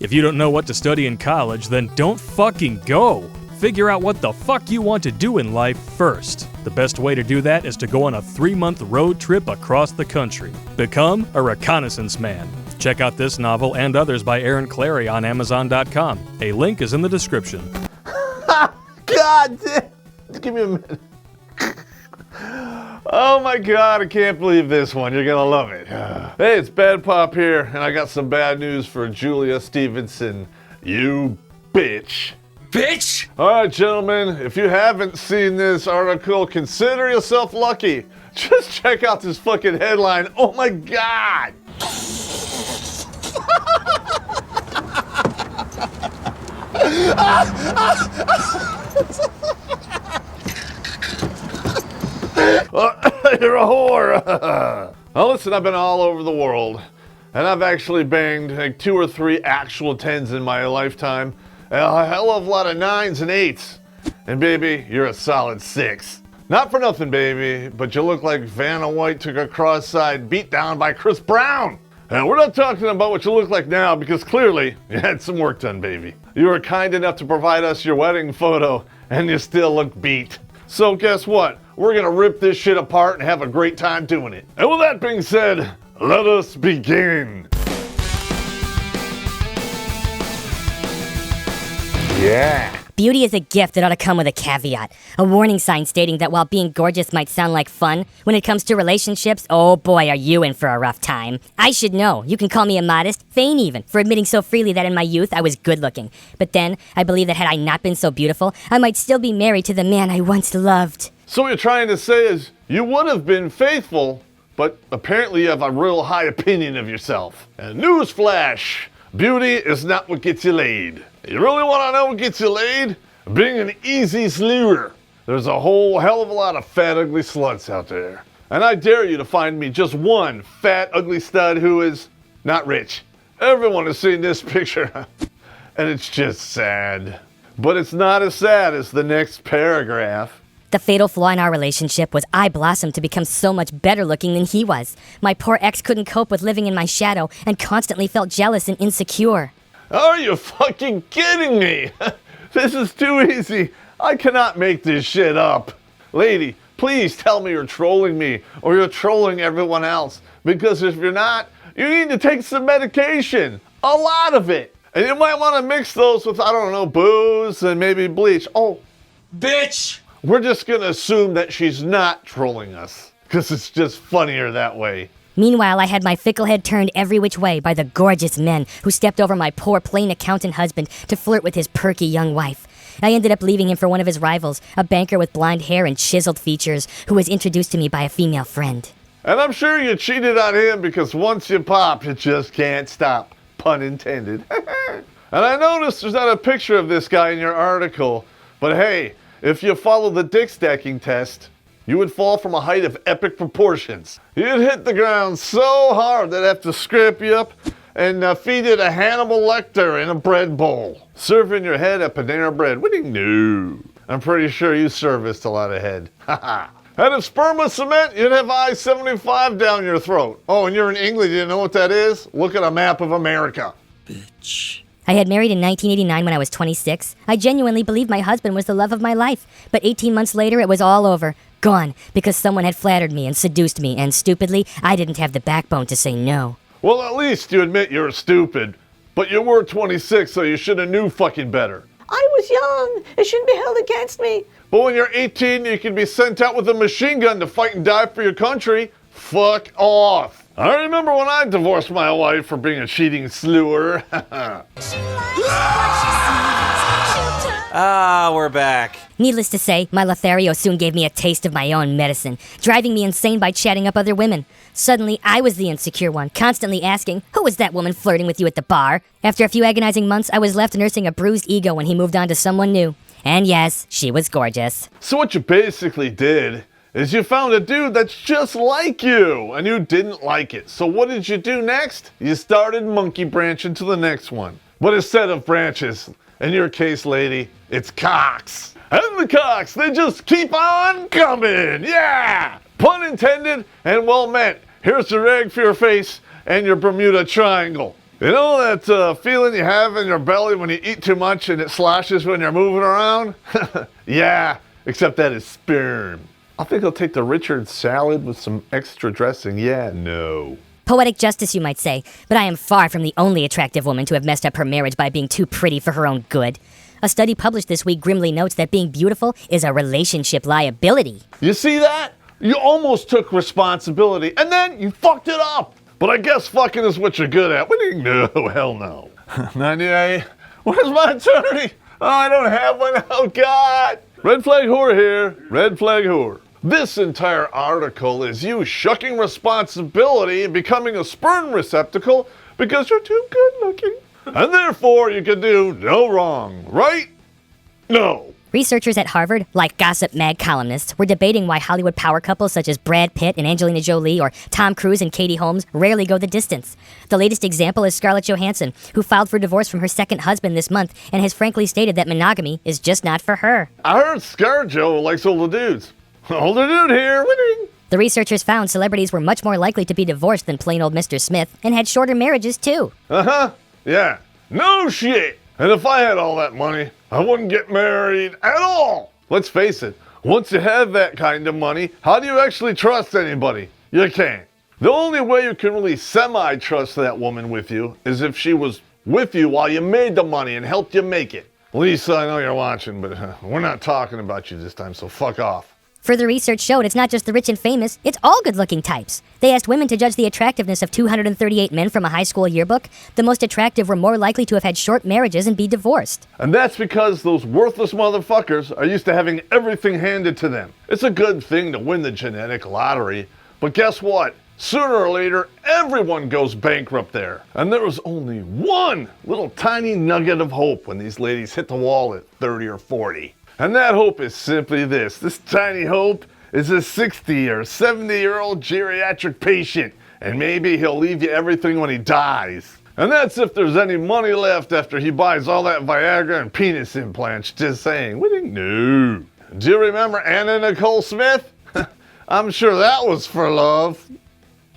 If you don't know what to study in college, then don't fucking go. Figure out what the fuck you want to do in life first. The best way to do that is to go on a 3-month road trip across the country. Become a reconnaissance man. Check out this novel and others by Aaron Clary on Amazon.com. A link is in the description. God damn. Give me a minute. Oh my God, I can't believe this one. You're gonna love it. Hey, it's Bad Popp here, and I got some bad news for Julia Stephenson. You bitch. Bitch! Alright, gentlemen, if you haven't seen this article, consider yourself lucky. Just check out this fucking headline. Oh my God! You're a whore. Now listen, I've been all over the world, and I've actually banged like 2 or 3 actual 10s in my lifetime, and a hell of a lot of 9s and 8s. And baby, you're a solid 6. Not for nothing, baby, but you look like Vanna White took a cross-side beat down by Chris Brown. And we're not talking about what you look like now, because clearly you had some work done, baby. You were kind enough to provide us your wedding photo, and you still look beat. So guess what? We're gonna rip this shit apart and have a great time doing it. And with that being said, let us begin. Yeah. Beauty is a gift that ought to come with a caveat. A warning sign stating that while being gorgeous might sound like fun, when it comes to relationships, oh boy, are you in for a rough time. I should know. You can call me a modest, vain even, for admitting so freely that in my youth I was good looking. But then, I believe that had I not been so beautiful, I might still be married to the man I once loved. So what you're trying to say is, you would have been faithful, but apparently you have a real high opinion of yourself. And newsflash, beauty is not what gets you laid. You really want to know what gets you laid? Being an easy slewer. There's a whole hell of a lot of fat, ugly sluts out there. And I dare you to find me just one fat, ugly stud who is not rich. Everyone has seen this picture, and it's just sad. But it's not as sad as the next paragraph. The fatal flaw in our relationship was I blossomed to become so much better looking than he was. My poor ex couldn't cope with living in my shadow and constantly felt jealous and insecure. Are you fucking kidding me? This is too easy. I cannot make this shit up. Lady, please tell me you're trolling me or you're trolling everyone else. Because if you're not, you need to take some medication. A lot of it. And you might want to mix those with, I don't know, booze and maybe bleach. Oh, Bitch! we're just going to assume that she's not trolling us. Because it's just funnier that way. Meanwhile, I had my fickle head turned every which way by the gorgeous men who stepped over my poor plain accountant husband to flirt with his perky young wife. I ended up leaving him for one of his rivals, a banker with blonde hair and chiseled features, who was introduced to me by a female friend. And I'm sure you cheated on him because once you pop, you just can't stop. Pun intended. And I noticed there's not a picture of this guy in your article, but hey, if you follow the dick stacking test, you would fall from a height of epic proportions. You'd hit the ground so hard they'd have to scrape you up and feed you to Hannibal Lecter in a bread bowl. Serving your head at Panera Bread. What do you know? I'm pretty sure you serviced a lot of head. Haha. And if sperm was cement, you'd have I-75 down your throat. Oh, and you're in England, you know what that is? Look at a map of America. Bitch. I had married in 1989 when I was 26. I genuinely believed my husband was the love of my life. But 18 months later, it was all over. Gone. Because someone had flattered me and seduced me, and stupidly, I didn't have the backbone to say no. Well, at least you admit you're stupid. But you were 26, so you should have knew fucking better. I was young. It shouldn't be held against me. But when you're 18, you can be sent out with a machine gun to fight and die for your country. Fuck off. I remember when I divorced my wife for being a cheating slewer. We're back. Needless to say, my Lothario soon gave me a taste of my own medicine, driving me insane by chatting up other women. Suddenly, I was the insecure one, constantly asking, who was that woman flirting with you at the bar? After a few agonizing months, I was left nursing a bruised ego when he moved on to someone new. And yes, she was gorgeous. So what you basically did is you found a dude that's just like you, and you didn't like it. So what did you do next? You started monkey branching to the next one. But instead of branches, in your case, lady, it's cocks. And the cocks, they just keep on coming, yeah! Pun intended and well meant. Here's your egg for your face and your Bermuda Triangle. You know that feeling you have in your belly when you eat too much and it sloshes when you're moving around? Yeah, except that is sperm. I think I'll take the Richard salad with some extra dressing. Yeah, no. Poetic justice, you might say, but I am far from the only attractive woman to have messed up her marriage by being too pretty for her own good. A study published this week grimly notes that being beautiful is a relationship liability. You see that? You almost took responsibility, and then you fucked it up. But I guess fucking is what you're good at. No, hell no. 98. Where's my attorney? Oh, I don't have one. Oh, God. Red flag whore here. Red flag whore. This entire article is you shucking responsibility and becoming a sperm receptacle because you're too good looking. And therefore you can do no wrong, right? No. Researchers at Harvard, like gossip mag columnists, were debating why Hollywood power couples such as Brad Pitt and Angelina Jolie or Tom Cruise and Katie Holmes rarely go the distance. The latest example is Scarlett Johansson, who filed for divorce from her second husband this month and has frankly stated that monogamy is just not for her. I heard ScarJo likes older dudes. Older dude here, winning. The researchers found celebrities were much more likely to be divorced than plain old Mr. Smith and had shorter marriages too. Yeah. No shit. And if I had all that money, I wouldn't get married at all. Let's face it, once you have that kind of money, how do you actually trust anybody? You can't. The only way you can really semi-trust that woman with you is if she was with you while you made the money and helped you make it. Lisa, I know you're watching, but we're not talking about you this time, so fuck off. Further research showed it's not just the rich and famous, it's all good-looking types. They asked women to judge the attractiveness of 238 men from a high school yearbook. The most attractive were more likely to have had short marriages and be divorced. And that's because those worthless motherfuckers are used to having everything handed to them. It's a good thing to win the genetic lottery, but guess what? Sooner or later, everyone goes bankrupt there. And there was only one little tiny nugget of hope when these ladies hit the wall at 30 or 40. And that hope is simply this. This tiny hope is a 60 or 70-year-old geriatric patient, and maybe he'll leave you everything when he dies. And that's if there's any money left after he buys all that Viagra and penis implants. Just saying. No. Do you remember Anna Nicole Smith? I'm sure that was for love.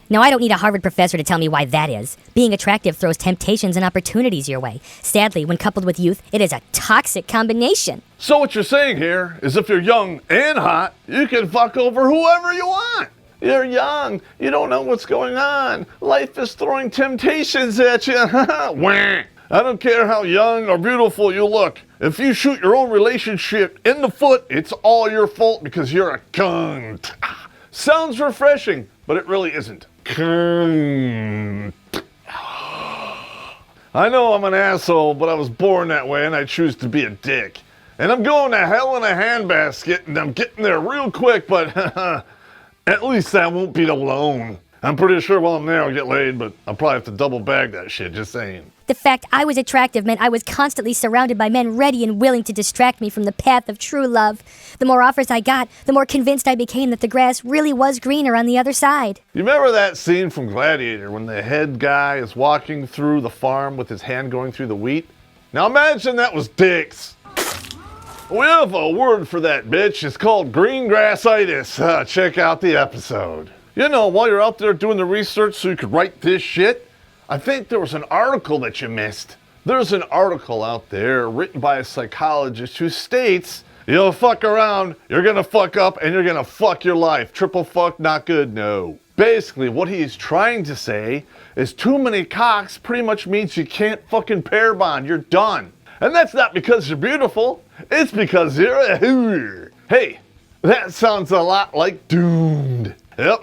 Now, I don't need a Harvard professor to tell me why that is. Being attractive throws temptations and opportunities your way. Sadly, when coupled with youth, it is a toxic combination. So what you're saying here is if you're young and hot, you can fuck over whoever you want. You're young. You don't know what's going on. Life is throwing temptations at you. Wah. I don't care how young or beautiful you look. If you shoot your own relationship in the foot, it's all your fault because you're a cunt. Sounds refreshing, but it really isn't. I know I'm an asshole, but I was born that way and I choose to be a dick. And I'm going to hell in a handbasket and I'm getting there real quick, but at least I won't be alone. I'm pretty sure while I'm there I'll get laid, but I'll probably have to double bag that shit, just saying. The fact I was attractive meant I was constantly surrounded by men ready and willing to distract me from the path of true love. The more offers I got, the more convinced I became that the grass really was greener on the other side. You remember that scene from Gladiator when the head guy is walking through the farm with his hand going through the wheat? Now imagine that was dicks. We have a word for that, bitch. It's called green grassitis. Check out the episode. You know, while you're out there doing the research so you could write this shit, I think there was an article that you missed. There's an article out there written by a psychologist who states, you'll fuck around, you're gonna fuck up, and you're gonna fuck your life. Triple fuck, not good, no. Basically, what he's trying to say is too many cocks pretty much means you can't fucking pair bond, you're done. And that's not because you're beautiful, it's because you're a hooer. Hey, that sounds a lot like doomed. Yep,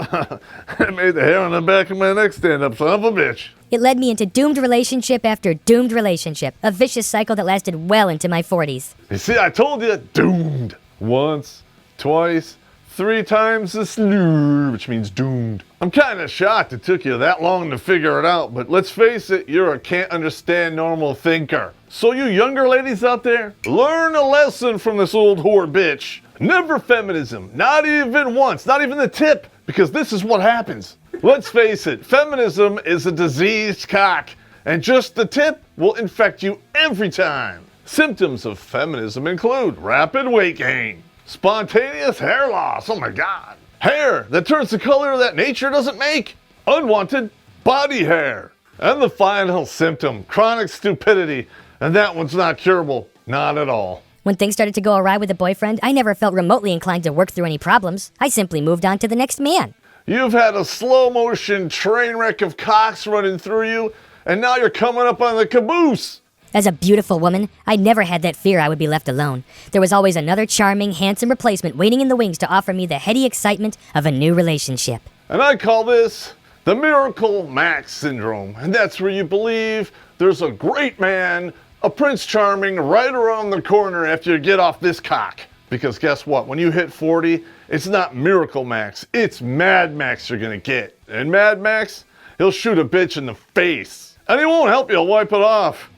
I made the hair on the back of my neck stand up, son of a bitch. It led me into doomed relationship after doomed relationship, a vicious cycle that lasted well into my 40s. You see, I told you, doomed. Once, twice, 3 times a slew, which means doomed. I'm kind of shocked it took you that long to figure it out, but let's face it, you're a can't understand normal thinker. So you younger ladies out there, learn a lesson from this old whore bitch. Never feminism, not even once, not even the tip, because this is what happens. Let's face it, feminism is a diseased cock, and just the tip will infect you every time. Symptoms of feminism include rapid weight gain, spontaneous hair loss, oh my god, hair that turns the color that nature doesn't make, unwanted body hair, And the final symptom, chronic stupidity. And that one's not curable. Not at all. When things started to go awry with a boyfriend, I never felt remotely inclined to work through any problems. I simply moved on to the next man. You've had a slow motion train wreck of cocks running through you, and now you're coming up on the caboose. As a beautiful woman, I never had that fear I would be left alone. There was always another charming, handsome replacement waiting in the wings to offer me the heady excitement of a new relationship. And I call this the Miracle Max Syndrome. And that's where you believe there's a great man, a Prince Charming, right around the corner after you get off this cock. Because guess what? When you hit 40, it's not Miracle Max, it's Mad Max you're gonna get. And Mad Max, he'll shoot a bitch in the face. And he won't help you wipe it off.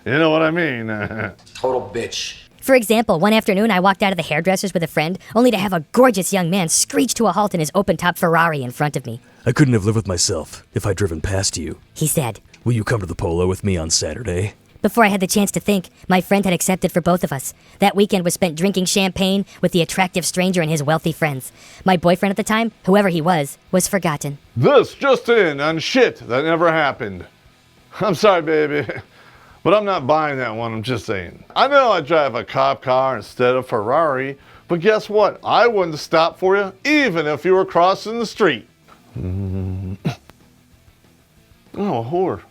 You know what I mean? Total bitch. For example, one afternoon I walked out of the hairdresser's with a friend, only to have a gorgeous young man screech to a halt in his open-top Ferrari in front of me. I couldn't have lived with myself if I'd driven past you. He said. Will you come to the polo with me on Saturday? Before I had the chance to think, my friend had accepted for both of us. That weekend was spent drinking champagne with the attractive stranger and his wealthy friends. My boyfriend at the time, whoever he was forgotten. This just in on shit that never happened. I'm sorry, baby. But I'm not buying that one, I'm just saying. I know I drive a cop car instead of Ferrari, but guess what? I wouldn't stop for you, even if you were crossing the street. Oh, a whore.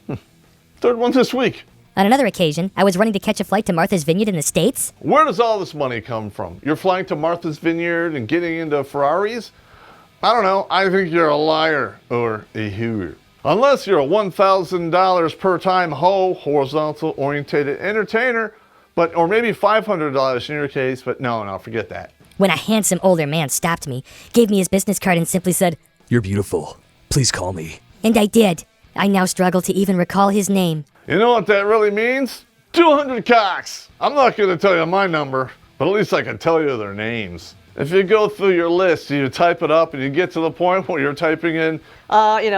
Third one this week. On another occasion, I was running to catch a flight to Martha's Vineyard in the States. Where does all this money come from? You're flying to Martha's Vineyard and getting into Ferraris? I don't know, I think you're a liar or a hooer. Unless you're a $1,000 per time horizontal orientated entertainer, or maybe $500 in your case, but no, forget that. When a handsome older man stopped me, gave me his business card and simply said, You're beautiful. Please call me. And I did. I now struggle to even recall his name. You know what that really means? 200 cocks. I'm not going to tell you my number, but at least I can tell you their names. If you go through your list, you type it up and you get to the point where you're typing in,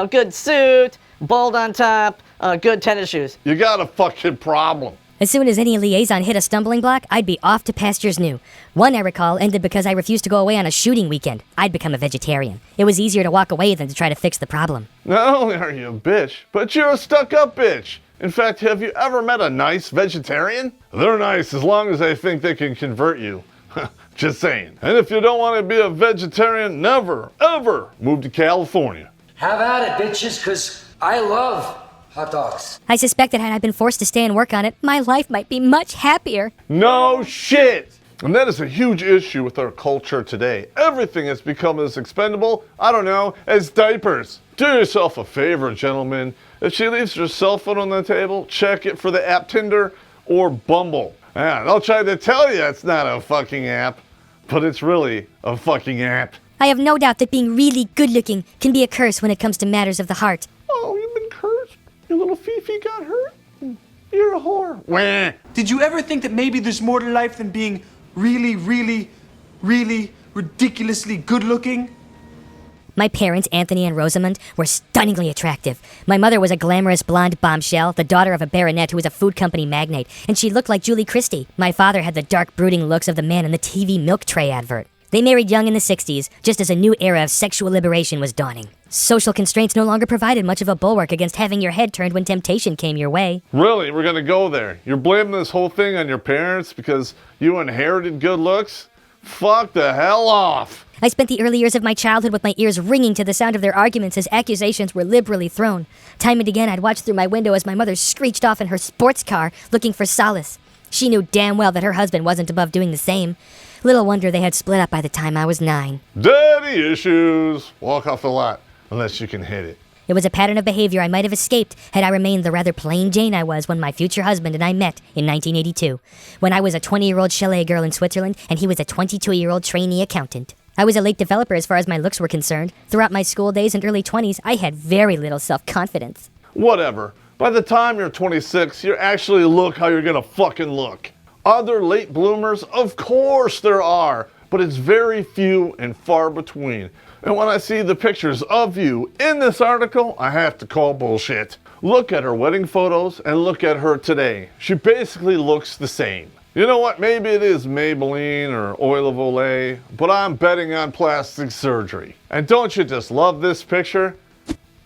good suit, bald on top, good tennis shoes. you got a fucking problem. As soon as any liaison hit a stumbling block, I'd be off to pastures new. One, I recall, ended because I refused to go away on a shooting weekend. I'd become a vegetarian. It was easier to walk away than to try to fix the problem. Not only are you a bitch, but you're a stuck-up bitch. In fact, have you ever met a nice vegetarian? They're nice as long as they think they can convert you. Just saying. And if you don't want to be a vegetarian, never, ever move to California. Have at it, bitches, because I love hot dogs. I suspect that had I been forced to stay and work on it, my life might be much happier. No shit! And that is a huge issue with our culture today. Everything has become as expendable, as diapers. Do yourself a favor, gentlemen. If she leaves her cell phone on the table, check it for the app Tinder or Bumble. Yeah, they'll try to tell you it's not a fucking app, but it's really a fucking app. I have no doubt that being really good-looking can be a curse when it comes to matters of the heart. Oh, you've been cursed? Your little Fifi got hurt? You're a whore. Wah. Did you ever think that maybe there's more to life than being really, really, really ridiculously good looking? My parents, Anthony and Rosamond, were stunningly attractive. My mother was a glamorous blonde bombshell, the daughter of a baronet who was a food company magnate, and she looked like Julie Christie. My father had the dark, brooding looks of the man in the TV milk tray advert. They married young in the 60s, just as a new era of sexual liberation was dawning. Social constraints no longer provided much of a bulwark against having your head turned when temptation came your way. Really? We're gonna go there? You're blaming this whole thing on your parents because you inherited good looks? Fuck the hell off! I spent the early years of my childhood with my ears ringing to the sound of their arguments as accusations were liberally thrown. Time and again I'd watch through my window as my mother screeched off in her sports car, looking for solace. She knew damn well that her husband wasn't above doing the same. Little wonder they had split up by the time I was 9. Daddy issues! Walk off the lot, unless you can hit it. It was a pattern of behavior I might have escaped had I remained the rather plain Jane I was when my future husband and I met in 1982, when I was a 20-year-old chalet girl in Switzerland and he was a 22-year-old trainee accountant. I was a late developer as far as my looks were concerned. Throughout my school days and early 20s, I had very little self-confidence. Whatever. By the time you're 26, you actually look how you're gonna fucking look. Are there late bloomers? Of course there are, but it's very few and far between. And when I see the pictures of you in this article, I have to call bullshit. Look at her wedding photos and look at her today. She basically looks the same. You know what? Maybe it is Maybelline or Oil of Olay, but I'm betting on plastic surgery. And don't you just love this picture?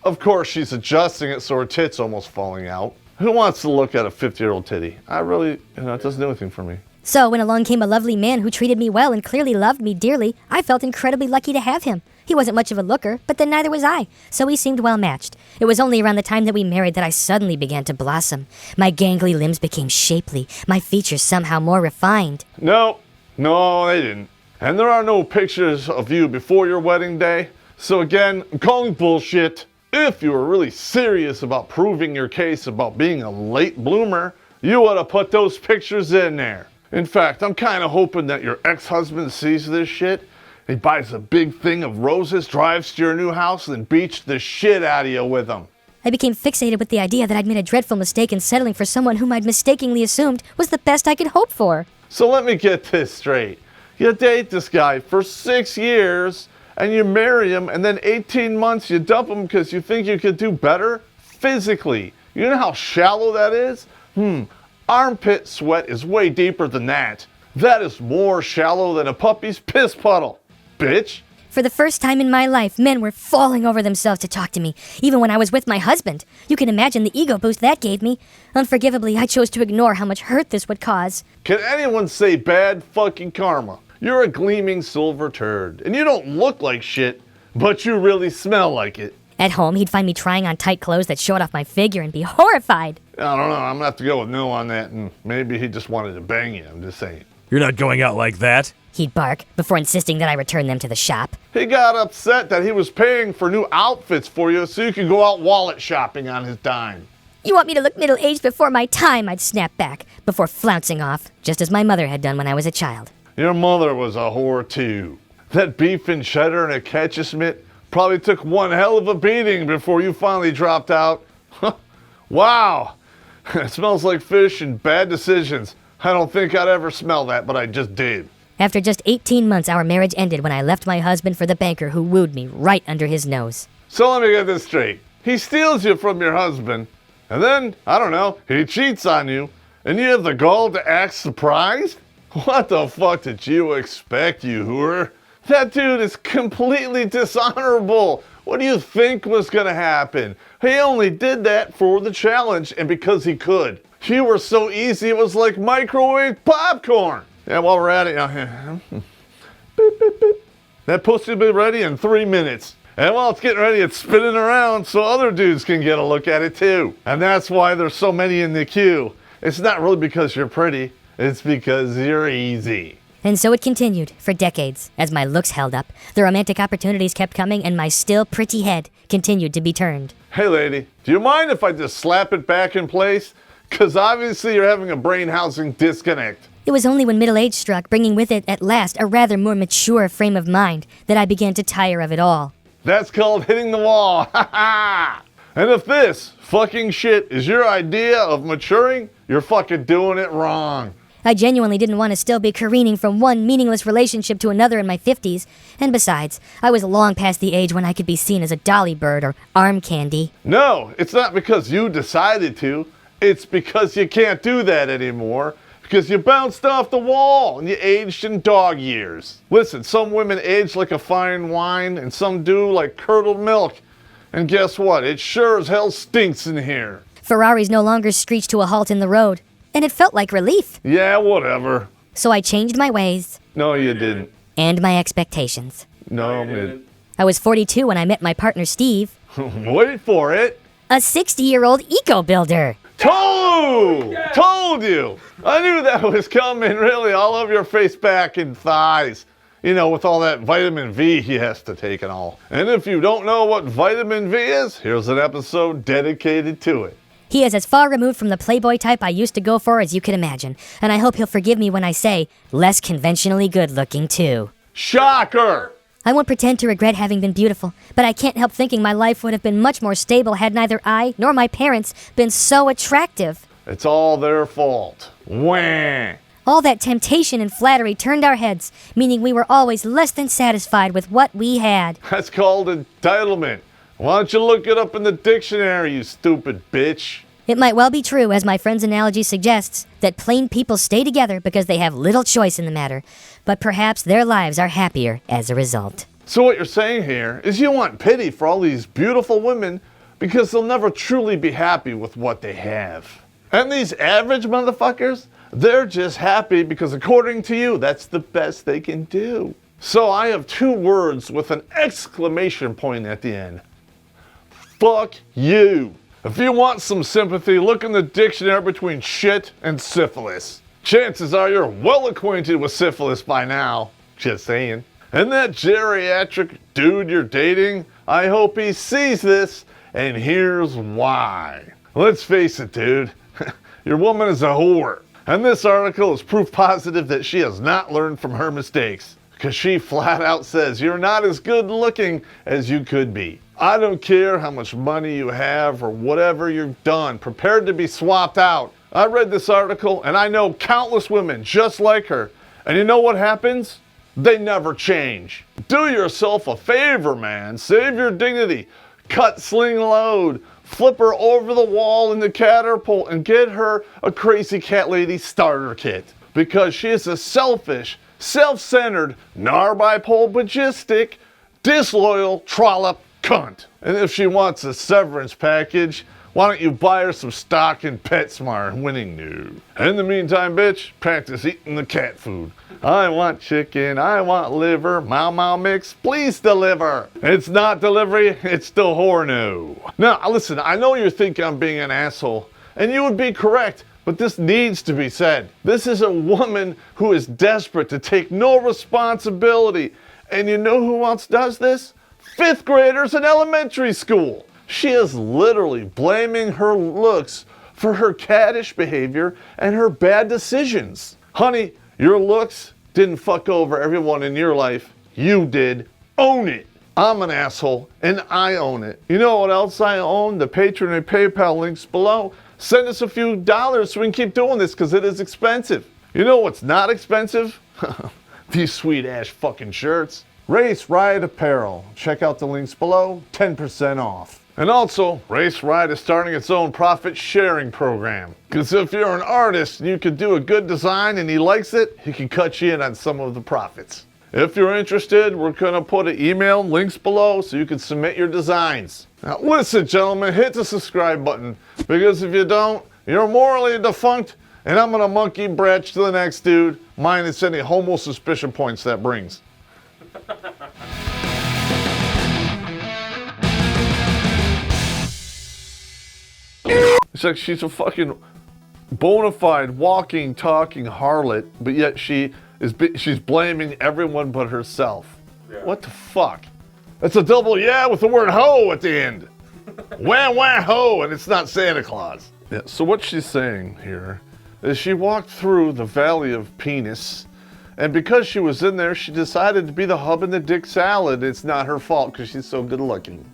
Of course, she's adjusting it so her tit's almost falling out. Who wants to look at a 50-year-old titty? It doesn't do anything for me. So when along came a lovely man who treated me well and clearly loved me dearly, I felt incredibly lucky to have him. He wasn't much of a looker, but then neither was I, so we seemed well matched. It was only around the time that we married that I suddenly began to blossom. My gangly limbs became shapely, my features somehow more refined. No, they didn't. And there are no pictures of you before your wedding day. So again, I'm calling bullshit. If you were really serious about proving your case about being a late bloomer, you would have put those pictures in there. In fact, I'm kind of hoping that your ex-husband sees this shit. He buys a big thing of roses, drives to your new house, and beats the shit out of you with them. I became fixated with the idea that I'd made a dreadful mistake in settling for someone whom I'd mistakenly assumed was the best I could hope for. So let me get this straight. You date this guy for 6 years, and you marry him, and then 18 months you dump him because you think you could do better physically. You know how shallow that is? Armpit sweat is way deeper than that. That is more shallow than a puppy's piss puddle, bitch. For the first time in my life, men were falling over themselves to talk to me, even when I was with my husband. You can imagine the ego boost that gave me. Unforgivably, I chose to ignore how much hurt this would cause. Can anyone say bad fucking karma? You're a gleaming silver turd, and you don't look like shit, but you really smell like it. At home, he'd find me trying on tight clothes that showed off my figure and be horrified. I don't know, I'm gonna have to go with no on that, and maybe he just wanted to bang you, I'm just saying. You're not going out like that. He'd bark, before insisting that I return them to the shop. He got upset that he was paying for new outfits for you so you could go out wallet shopping on his dime. You want me to look middle-aged before my time, I'd snap back, before flouncing off, just as my mother had done when I was a child. Your mother was a whore too. That beef and cheddar and a catch mitt probably took one hell of a beating before you finally dropped out. Wow, it smells like fish and bad decisions. I don't think I'd ever smell that, but I just did. After just 18 months, our marriage ended when I left my husband for the banker who wooed me right under his nose. So let me get this straight. He steals you from your husband, and then, I don't know, he cheats on you, and you have the gall to act surprised? What the fuck did you expect, you whore? That dude is completely dishonorable. What do you think was gonna happen? He only did that for the challenge and because he could. You were so easy, it was like microwave popcorn. Yeah, while we're at it, beep, beep, beep. That pussy will be ready in 3 minutes. And while it's getting ready, it's spinning around so other dudes can get a look at it too. And that's why there's so many in the queue. It's not really because you're pretty, it's because you're easy. And so it continued, for decades, as my looks held up, the romantic opportunities kept coming, and my still pretty head continued to be turned. Hey lady, do you mind if I just slap it back in place? Because obviously you're having a brain housing disconnect. It was only when middle age struck, bringing with it, at last, a rather more mature frame of mind, that I began to tire of it all. That's called hitting the wall, ha ha! And if this fucking shit is your idea of maturing, you're fucking doing it wrong. I genuinely didn't want to still be careening from one meaningless relationship to another in my 50s, and besides, I was long past the age when I could be seen as a dolly bird or arm candy. No, it's not because you decided to, it's because you can't do that anymore. Because you bounced off the wall and you aged in dog years. Listen, some women age like a fine wine and some do like curdled milk. And guess what? It sure as hell stinks in here. Ferraris no longer screeched to a halt in the road, and it felt like relief. Yeah, whatever. So I changed my ways. No, you didn't. And my expectations. No, man. I was 42 when I met my partner Steve. Wait for it. A 60-year-old eco-builder. Told you! I knew that was coming, really, all over your face, back, and thighs. You know, with all that vitamin V he has to take and all. And if you don't know what vitamin V is, here's an episode dedicated to it. He is as far removed from the playboy type I used to go for as you could imagine, and I hope he'll forgive me when I say, less conventionally good-looking, too. Shocker! I won't pretend to regret having been beautiful, but I can't help thinking my life would have been much more stable had neither I nor my parents been so attractive. It's all their fault. Wah! All that temptation and flattery turned our heads, meaning we were always less than satisfied with what we had. That's called entitlement. Why don't you look it up in the dictionary, you stupid bitch? It might well be true, as my friend's analogy suggests, that plain people stay together because they have little choice in the matter, but perhaps their lives are happier as a result. So what you're saying here is you want pity for all these beautiful women because they'll never truly be happy with what they have. And these average motherfuckers, they're just happy because according to you, that's the best they can do. So I have 2 words with an exclamation point at the end. Fuck you. If you want some sympathy, look in the dictionary between shit and syphilis. Chances are you're well acquainted with syphilis by now. Just saying. And that geriatric dude you're dating, I hope he sees this, and here's why. Let's face it, dude. Your woman is a whore. And this article is proof positive that she has not learned from her mistakes. Because she flat out says you're not as good looking as you could be. I don't care how much money you have or whatever you've done, prepared to be swapped out. I read this article and I know countless women just like her. And you know what happens? They never change. Do yourself a favor, man. Save your dignity. Cut, sling, load. Flip her over the wall in the catapult and get her a crazy cat lady starter kit. Because she is a selfish, self-centered, narbipolar, disloyal, trollop cunt. And if she wants a severance package, why don't you buy her some stock in PetSmart winning new? In the meantime, bitch, practice eating the cat food. I want chicken, I want liver, mau mix, please deliver. It's not delivery, it's the horno. Now, listen, I know you're thinking I'm being an asshole, and you would be correct, but this needs to be said. This is a woman who is desperate to take no responsibility. And you know who else does this? 5th graders in elementary school. She is literally blaming her looks for her caddish behavior and her bad decisions. Honey, your looks didn't fuck over everyone in your life. You did. Own it. I'm an asshole, and I own it. You know what else I own? The Patreon and PayPal links below. Send us a few dollars so we can keep doing this, because it is expensive. You know what's not expensive? These sweet-ass fucking shirts. Race Riot Apparel. Check out the links below. 10% off. And also, Race Riot is starting its own profit sharing program. Because if you're an artist and you could do a good design and he likes it, he can cut you in on some of the profits. If you're interested, we're going to put an email links below so you can submit your designs. Now listen, gentlemen, hit the subscribe button, because if you don't, you're morally defunct, and I'm going to monkey branch to the next dude, minus any homo suspicion points that brings. It's like she's a fucking bona fide walking, talking harlot, but yet she's blaming everyone but herself. Yeah. What the fuck? That's a double yeah with the word ho at the end. Wah wah ho, and it's not Santa Claus. Yeah, so what she's saying here is she walked through the valley of penis, and because she was in there, she decided to be the hub in the dick salad. It's not her fault because she's so good looking.